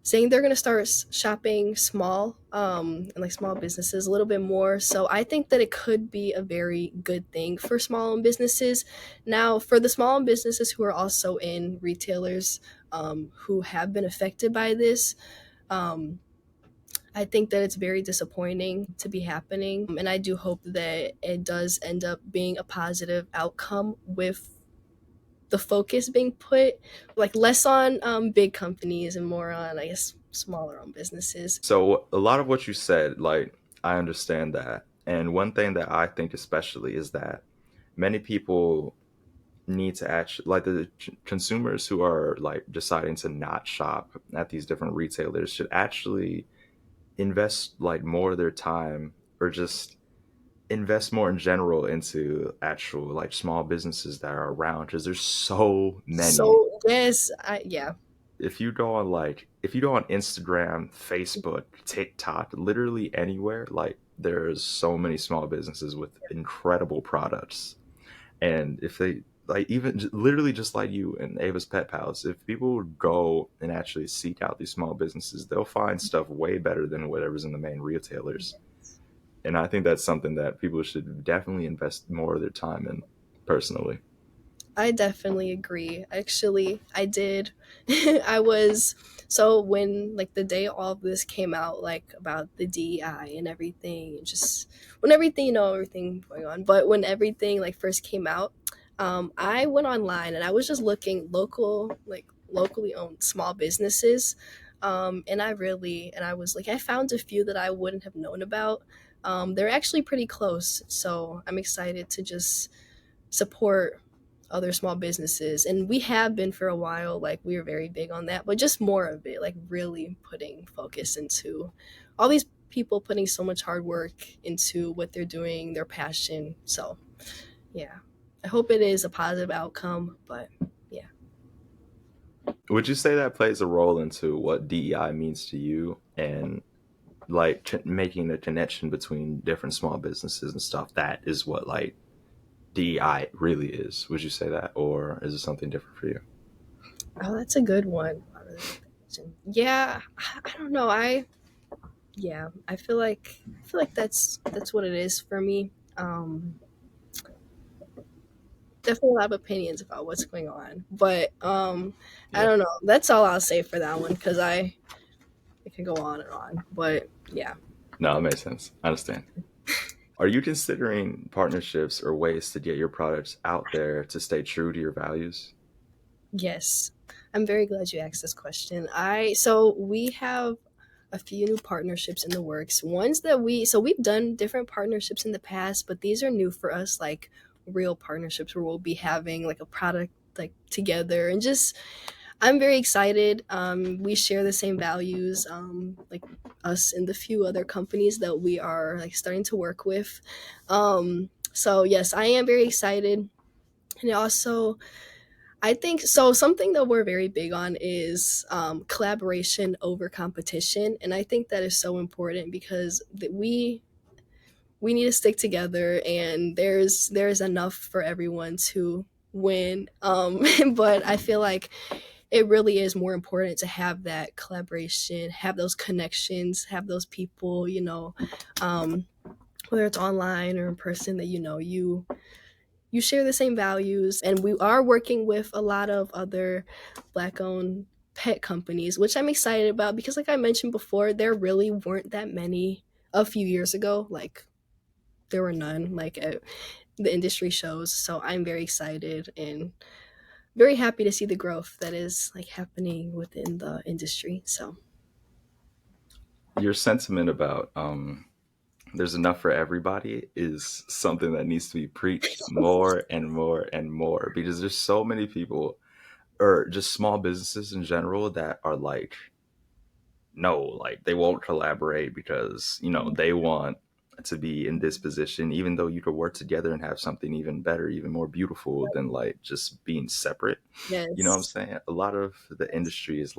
saying they're going to start shopping small, and like small businesses a little bit more. So I think that it could be a very good thing for small owned businesses. Now, for the small owned businesses who are also in retailers, who have been affected by this, um, I think that it's very disappointing to be happening. And I do hope that it does end up being a positive outcome with the focus being put like less on big companies and more on, I guess, smaller owned businesses. So, a lot of what you said, I understand that. And one thing that I think especially is that many people need to actually, like the consumers who are like deciding to not shop at these different retailers should actually invest like more of their time or just invest more in general into actual like small businesses that are around because there's so many. So yes, yeah. if you go on Instagram, Facebook, TikTok, literally anywhere, like there's so many small businesses with incredible products. And if they like even literally just like you and Ava's Pet Pals, if people would go and actually seek out these small businesses, they'll find stuff way better than whatever's in the main retailers. And I think that's something that people should definitely invest more of their time in personally. I definitely agree. Actually, I did. I was so when like the day all of this came out, like about the DEI and everything, and just when everything, everything going on. But when everything like first came out, I went online and I was just looking locally owned small businesses, and I was like, I found a few that I wouldn't have known about. They're actually pretty close, so I'm excited to just support other small businesses, and we have been for a while. Like, we are very big on that, but just more of it, like really putting focus into all these people putting so much hard work into what they're doing, their passion. So yeah, I hope it is a positive outcome, but yeah. Would you say that plays a role into what DEI means to you and like making a connection between different small businesses and stuff? That is what like DEI really is. Would you say that, or is it something different for you? Oh, that's a good one. Yeah, I don't know. I feel like that's what it is for me. um Definitely a lot of opinions about what's going on, but I Yeah. don't know. That's all I'll say for that one, because I can go on and on, but yeah. No, it makes sense. I understand. Are you considering partnerships or ways to get your products out there to stay true to your values? Yes, I'm very glad you asked this question. So we have a few new partnerships in the works. Ones that we've done different partnerships in the past, but these are new for us, like real partnerships where we'll be having like a product like together, and just I'm very excited. We share the same values, like us and the few other companies that we are like starting to work with. So yes, I am very excited, and also I think so. Something that we're very big on is collaboration over competition, and I think that is so important because we need to stick together, and there's enough for everyone to win. But I feel like it really is more important to have that collaboration, have those connections, have those people, whether it's online or in person, that you share the same values. And we are working with a lot of other black owned pet companies, which I'm excited about because, like I mentioned before, there really weren't that many a few years ago. Like, there were none, like at the industry shows. So I'm very excited and very happy to see the growth that is like happening within the industry. So Your sentiment about there's enough for everybody is something that needs to be preached more and more and more, because there's so many people or just small businesses in general that are like, no, like they won't collaborate because they want to be in this position, even though you could work together and have something even better, even more beautiful than like just being separate. You know what I'm yes, saying? A lot of the industry is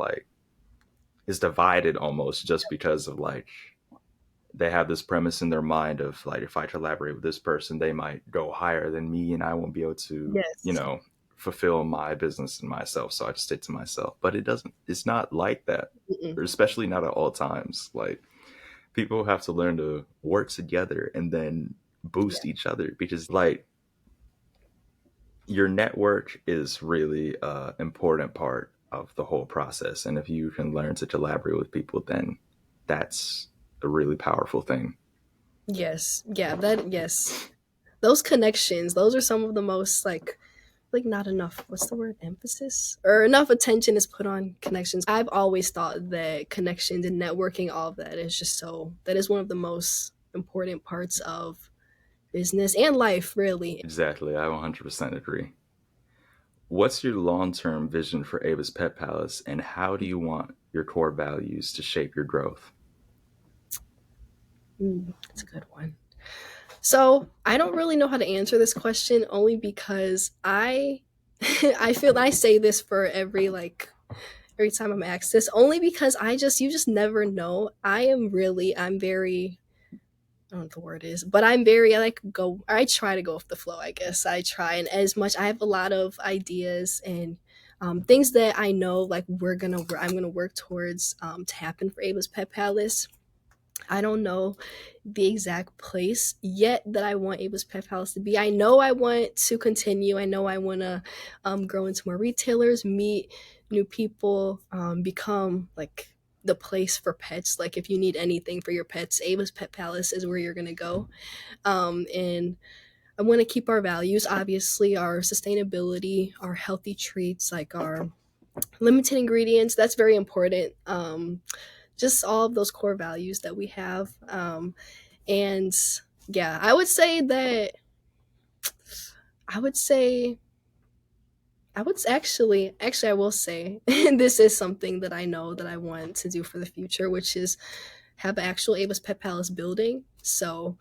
divided almost just because of like they have this premise in their mind of like, if I collaborate with this person, they might go higher than me and I won't be able to, yes, fulfill my business and myself. So I just stick to myself. But it's not like that, mm-mm. or especially not at all times. Like, people have to learn to work together and then Yeah, boost each other, because like your network is really a important part of the whole process. And if you can learn to collaborate with people, then that's a really powerful thing. yes, yeah, yes. Those connections, those are some of the most like not enough, what's the word, emphasis or enough attention is put on connections. I've always thought that connections and networking, all of that is just so that is one of the most important parts of business and life, really. Exactly. I 100% agree. What's your long term vision for Ava's Pet Palace, and how do you want your core values to shape your growth? That's a good one. So I don't really know how to answer this question, only because I I feel I say this for every like every time I'm asked this, only because you just never know. I'm very, I don't know what the word is, but I try to go with the flow, I guess. I try, and as much, I have a lot of ideas and things that I know, like, I'm gonna work towards to happen for Ava's Pet Palace. I don't know the exact place yet that I want Ava's Pet Palace to be. I know I want to continue. I know I want to grow into more retailers, meet new people, become like the place for pets. Like, if you need anything for your pets, Ava's Pet Palace is where you're going to go. And I want to keep our values, obviously, our sustainability, our healthy treats, like our limited ingredients. That's very important. Just all of those core values that we have. And yeah, I would say, I will say, this is something that I know that I want to do for the future, which is have an actual Ava's Pet Palace building. So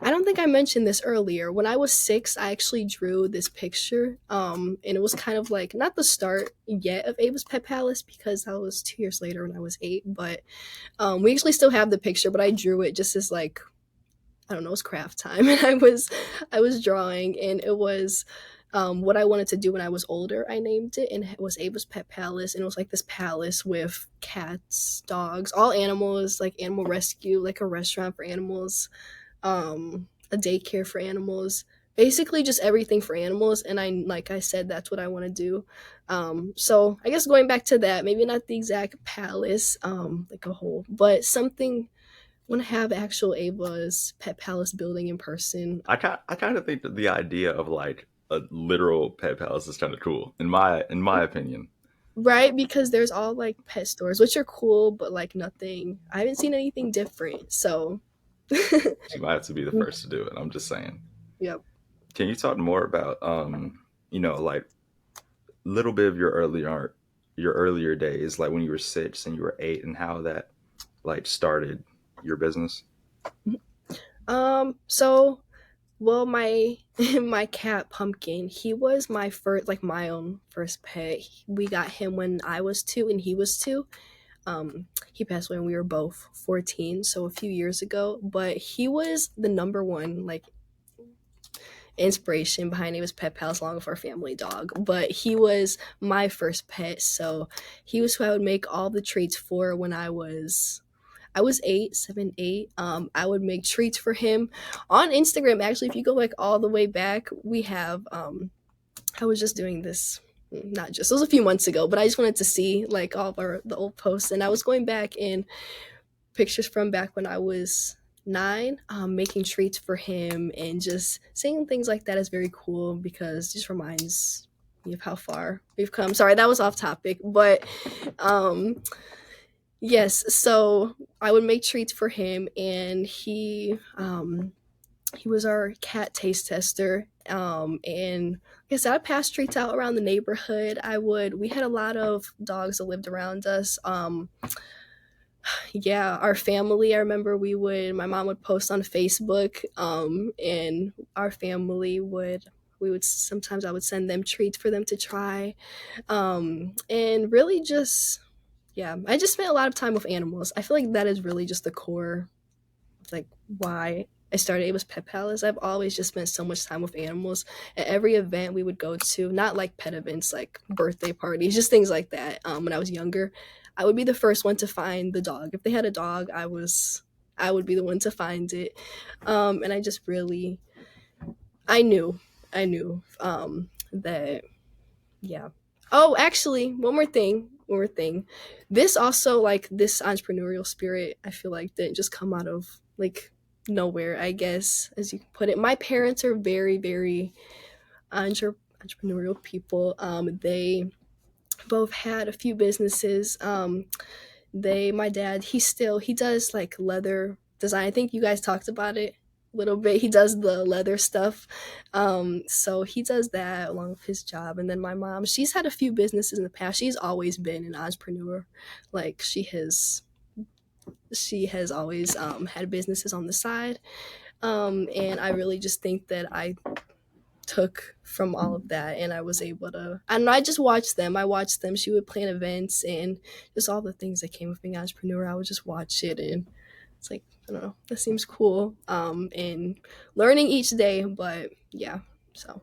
I don't think I mentioned this earlier. When I was 6, I actually drew this picture. And it was kind of like not the start yet of Ava's Pet Palace, because that was 2 years later when I was 8. But we actually still have the picture, but I drew it just as like, I don't know, it was craft time, and I was drawing, and it was what I wanted to do when I was older. I named it, and it was Ava's Pet Palace, and it was like this palace with cats, dogs, all animals, like animal rescue, like a restaurant for animals, a daycare for animals, basically just everything for animals. And like I said, that's what I want to do. So I guess going back to that, maybe not the exact palace, like a whole, but something. Want to have actual Ava's Pet Palace building in person. I kind of think that the idea of like a literal pet palace is kind of cool in my opinion. Right, because there's all like pet stores, which are cool, but like nothing. I haven't seen anything different. So, You might have to be the first to do it. I'm just saying. yep. Can you talk more about like little bit of your earlier days, like when you were 6 and you were 8, and how that like started your business? So, well, my my cat Pumpkin, he was my first, like my own first pet. We got him when I was 2 and he was 2. He passed away when we were both 14, so a few years ago. But he was the number one like inspiration behind Ava's Pet Palace, along with our family dog. But he was my first pet, so he was who I would make all the treats for when I was 8, 7, 8. I would make treats for him on Instagram. Actually, if you go like all the way back, we have. I was just doing this, not just, it was a few months ago, but I just wanted to see like all of the old posts, and I was going back in pictures from back when I was 9, making treats for him, and just seeing things like that is very cool because it just reminds me of how far we've come. Sorry, that was off topic, but um, yes. So I would make treats for him, and he was our cat taste tester. And like I said, I passed treats out around the neighborhood. We had a lot of dogs that lived around us. Yeah, our family, I remember my mom would post on Facebook, and our family sometimes I would send them treats for them to try. And really just, yeah, I just spent a lot of time with animals. I feel like that is really just the core, like, why I started Ava's Pet Palace. I've always just spent so much time with animals. At every event we would go to, not like pet events, like birthday parties, just things like that. When I was younger, I would be the first one to find the dog. If they had a dog, I would be the one to find it. And I just really, I knew, that, yeah. Oh, actually, one more thing. This also, like, this entrepreneurial spirit, I feel like didn't just come out of like nowhere, I guess, as you put it. My parents are very, very entrepreneurial people. They both had a few businesses. My dad, he does like leather design. I think you guys talked about it a little bit. He does the leather stuff. So he does that along with his job. And then my mom, she's had a few businesses in the past. She's always been an entrepreneur. Like, she has always had businesses on the side. And I really just think that took from all of that, and I was able to, I don't know, I just watched them. I watched them. She would plan events and just all the things that came with being an entrepreneur. I would just watch it, and it's like, I don't know, that seems cool. And learning each day, but yeah, so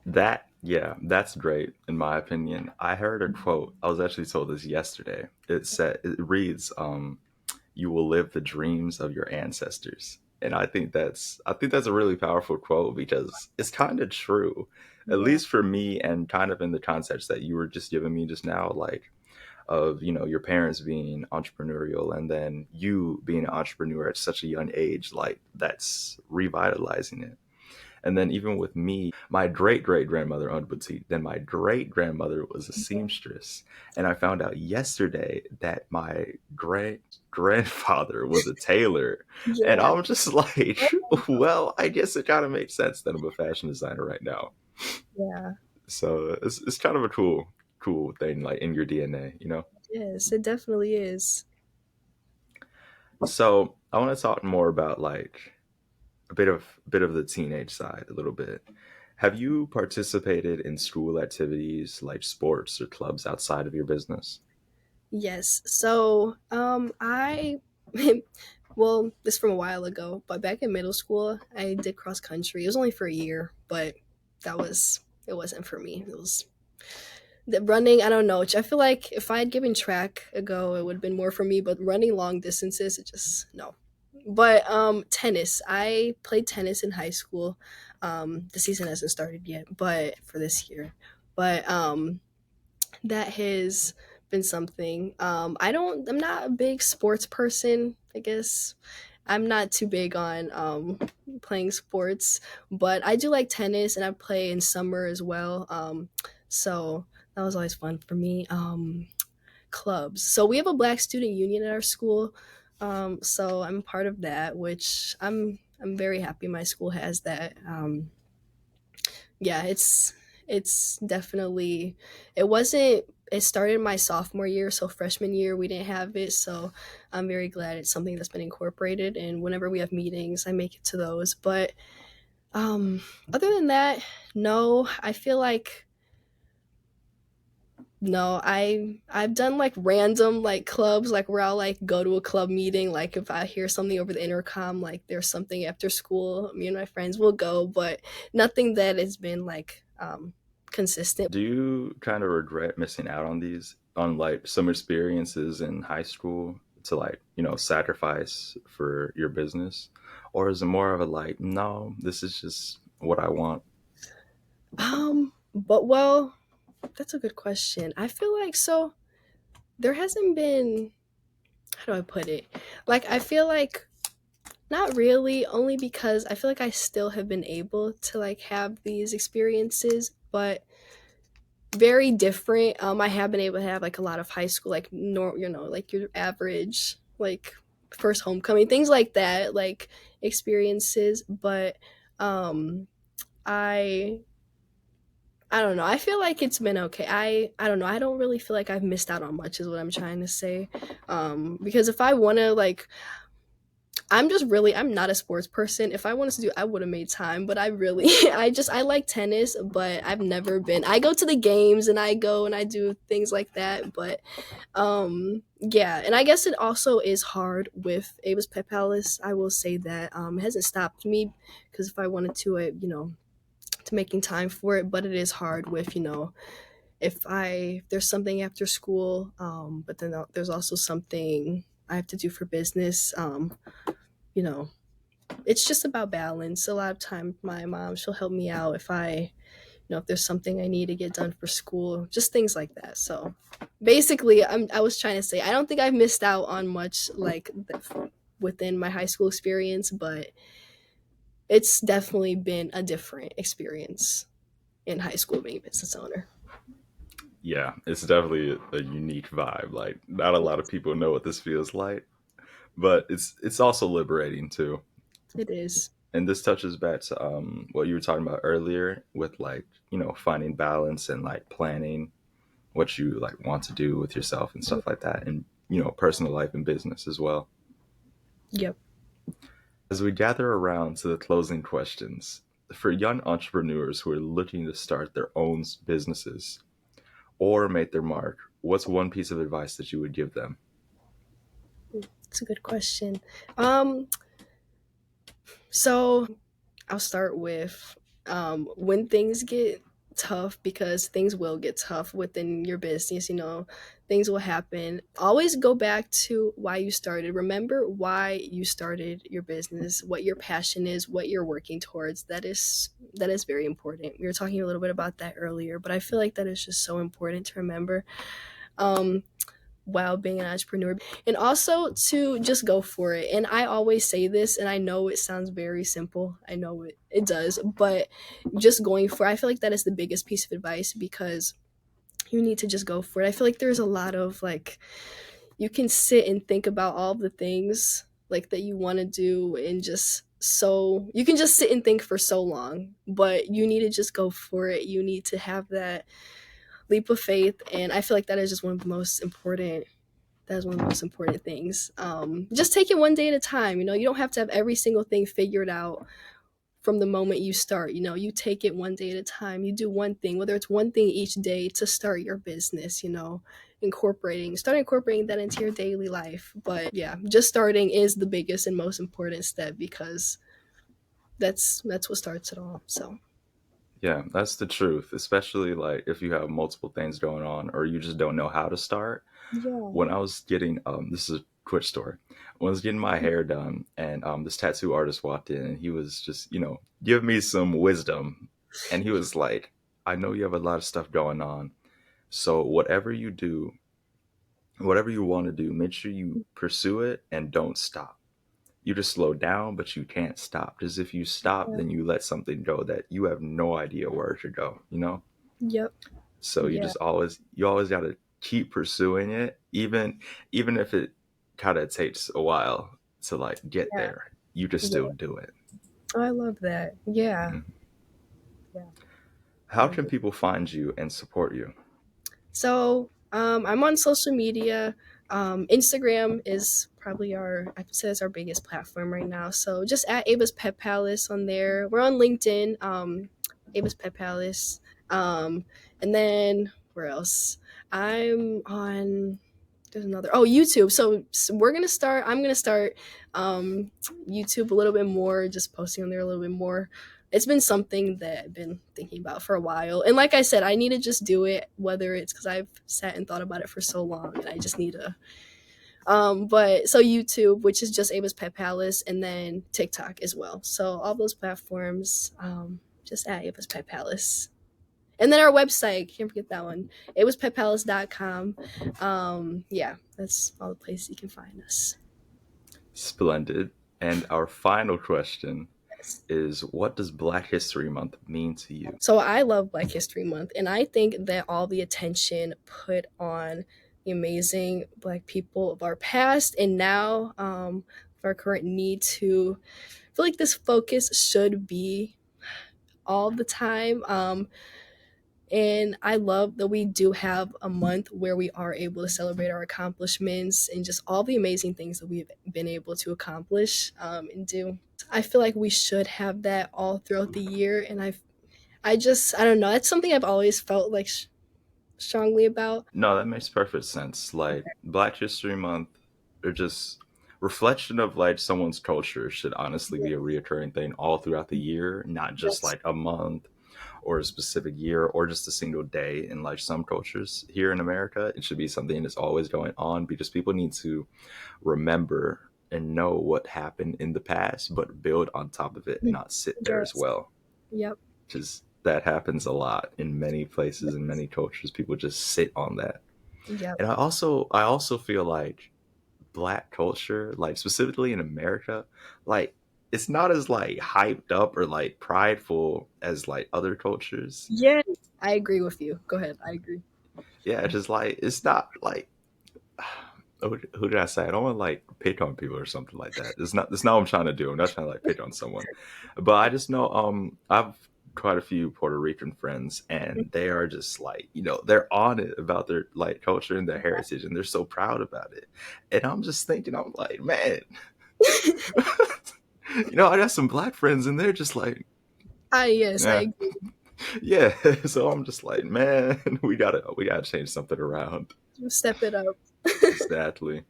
That's great in my opinion. I heard a quote. I was actually told this yesterday. It reads, "You will live the dreams of your ancestors." And I think that's a really powerful quote because it's kind of true, at yeah, least for me, and kind of in the context that you were just giving me just now, like of your parents being entrepreneurial and then you being an entrepreneur at such a young age, like that's revitalizing it. And then even with me, my great great grandmother owned a boutique. Then my great grandmother was a seamstress, and I found out yesterday that my great grandfather was a tailor. And yeah, I'm just like, well, I guess it kind of makes sense that I'm a fashion designer right now. yeah. So it's kind of a cool thing, like in your DNA. Yes, it definitely is. So I want to talk more about like a bit of the teenage side a little bit. Have you participated in school activities like sports or clubs outside of your business? Yes. So, I, well, this from a while ago, but back in middle school, I did cross country. It was only for a year, but it wasn't for me. It was the running. I don't know. I feel like if I had given track a go, it would have been more for me. But running long distances, it just no. But tennis. I played tennis in high school. The season hasn't started yet, but for this year. But that has been something. I'm not a big sports person, I guess. I'm not too big on playing sports, but I do like tennis and I play in summer as well. So that was always fun for me. Clubs. So we have a Black Student Union at our school. So I'm part of that, which I'm very happy my school has that. Yeah, it's definitely, it wasn't, it started my sophomore year, so freshman year we didn't have it, so I'm very glad it's something that's been incorporated, and whenever we have meetings I make it to those. But um other than that, no, I feel like no, I've done like random like clubs, like where I'll like go to a club meeting, like if I hear something over the intercom, like there's something after school, me and my friends will go, but nothing that has been like consistent. Do you kind of regret missing out on like some experiences in high school to like, sacrifice for your business? Or is it more of a like, no, this is just what I want? But well, that's a good question. I feel like so there hasn't been, how do I put it? Like I feel like not really, only because I feel like I still have been able to like have these experiences, but very different. I have been able to have like a lot of high school, like like your average, like first homecoming, things like that, like experiences. But um, I I don't know. I feel like it's been okay. I don't know. I don't really feel like I've missed out on much, is what I'm trying to say. Because if I want to like, I'm not a sports person. If I wanted to do, I would have made time. But I really, I like tennis, but I've never been. I go to the games and I go and I do things like that. But yeah, and I guess it also is hard with Ava's Pet Palace. I will say that it hasn't stopped me, because if I wanted to, to making time for it. But it is hard with if there's something after school, but then there's also something I have to do for business. You know, it's just about balance. A lot of time, my mom, she'll help me out if if there's something I need to get done for school, just things like that. So basically, I was trying to say I don't think I've missed out on much like within my high school experience, but it's definitely been a different experience in high school being a business owner. Yeah, it's definitely a unique vibe. Like, not a lot of people know what this feels like, but it's also liberating too. It is. And this touches back to what you were talking about earlier with like finding balance and like planning what you like want to do with yourself and stuff like that, and personal life and business as well. Yep. As we gather around to the closing questions, for young entrepreneurs who are looking to start their own businesses or make their mark, what's one piece of advice that you would give them? It's a good question. Um, so I'll start with when things get tough, because things will get tough within your business, things will happen. Always go back to why you started. Remember why you started your business, what your passion is, what you're working towards. That is very important. We were talking a little bit about that earlier, but I feel like that is just so important to remember. Um, while being an entrepreneur, and also to just go for it. And I always say this, and I know it sounds very simple, I know it does, but just going for it, I feel like that is the biggest piece of advice, because you need to just go for it. I feel like there's a lot of like, you can sit and think about all the things like that you want to do, and just so you can just sit and think for so long, but you need to just go for it. You need to have that leap of faith, and I feel like that is just one of the most important, that is one of the most important things. Just take it one day at a time. You don't have to have every single thing figured out from the moment you start. You take it one day at a time. You do one thing, whether it's one thing each day to start your business. Start incorporating that into your daily life. But yeah, just starting is the biggest and most important step, because that's what starts it all. So Yeah, that's the truth, especially like if you have multiple things going on or you just don't know how to start. yeah, When I was getting this is a quick story. When I was getting my hair done and this tattoo artist walked in and he was just, give me some wisdom. And he was like, I know you have a lot of stuff going on. So whatever you want to do, make sure you pursue it and don't stop. You just slow down, but you can't stop. Because if you stop, yeah, then you let something go that you have no idea where to go. yep, So yeah, you always got to keep pursuing it, even if it kind of takes a while to like get yeah, there. You just still yeah. do it. I love that. Yeah, Mhm. yeah, I How can agree. people find you and support you? So I'm on social media. Instagram is probably I would say it's our biggest platform right now. So just at Ava's Pet Palace on there. We're on LinkedIn, Ava's Pet Palace. And then where else? I'm on. There's another. Oh, YouTube. So I'm gonna start YouTube a little bit more. Just posting on there a little bit more. It's been something that I've been thinking about for a while. And like I said, I need to just do it, whether it's because I've sat and thought about it for so long, and I just need to. But so YouTube, which is just Ava's Pet Palace, and then TikTok as well. So all those platforms, just at Ava's Pet Palace. And then our website, can't forget that one. It was petpalace.com. Yeah, that's all the places you can find us. Splendid. And our final question Yes. is, what does Black History Month mean to you? So I love Black History Month, and I think that all the attention put on the amazing Black people of our past and now, of our current need to, I feel like this focus should be all the time. And I love that we do have a month where we are able to celebrate our accomplishments and just all the amazing things that we've been able to accomplish, and do. I feel like we should have that all throughout the year, and I don't know. It's something I've always felt like strongly about. No, that makes perfect sense. Like Black History Month, or just reflection of like someone's culture should honestly be a reoccurring thing all throughout the year, not just Yes. like a month or a specific year or just a single day. In like some cultures here in America, it should be something that's always going on because people need to remember and know what happened in the past, but build on top of it, not sit there as Yes. well. Yep. Because that happens a lot in many places and many cultures. People just sit on that. Yep. And I also feel like black culture, like specifically in America, like it's not as like hyped up or like prideful as like other cultures. Yeah. I agree with you. Go ahead. I agree. Yeah, it's just like it's not like who did I say? I don't want to like pick on people or something like that. It's not what I'm trying to do. I'm not trying to like pick on someone. But I just know I've quite a few Puerto Rican friends and they are just like, they're on it about their like culture and their heritage and they're so proud about it. And I'm just thinking, I'm like, man, I got some black friends and they're just like, Yes, I Yeah. agree. Yeah. So I'm just like, man, we gotta change something around. Step it up. Exactly.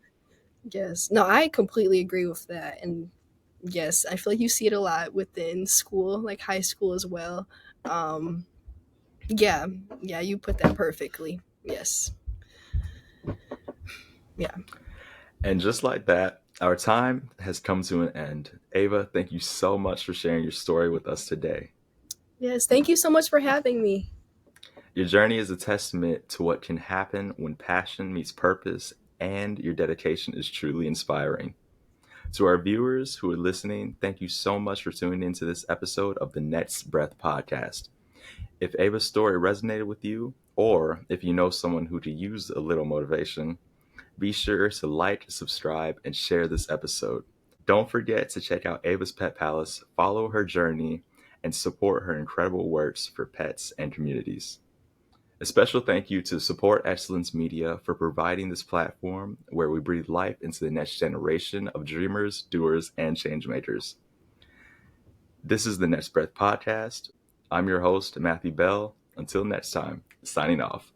Yes. No, I completely agree with that. And yes, I feel like you see it a lot within school, like high school as well. Um, yeah, yeah, you put that perfectly. Yes. Yeah. And just like that, our time has come to an end. Ava, thank you so much for sharing your story with us today. Yes. Thank you so much for having me. Your journey is a testament to what can happen when passion meets purpose, and your dedication is truly inspiring. To our viewers who are listening, thank you so much for tuning into this episode of the Next Breath podcast. If Ava's story resonated with you, or if you know someone who could use a little motivation, be sure to like, subscribe, and share this episode. Don't forget to check out Ava's Pet Palace, follow her journey, and support her incredible works for pets and communities. A special thank you to Support Excellence Media for providing this platform where we breathe life into the next generation of dreamers, doers, and changemakers. This is the Next Breath Podcast. I'm your host, Matthew Bell. Until next time, signing off.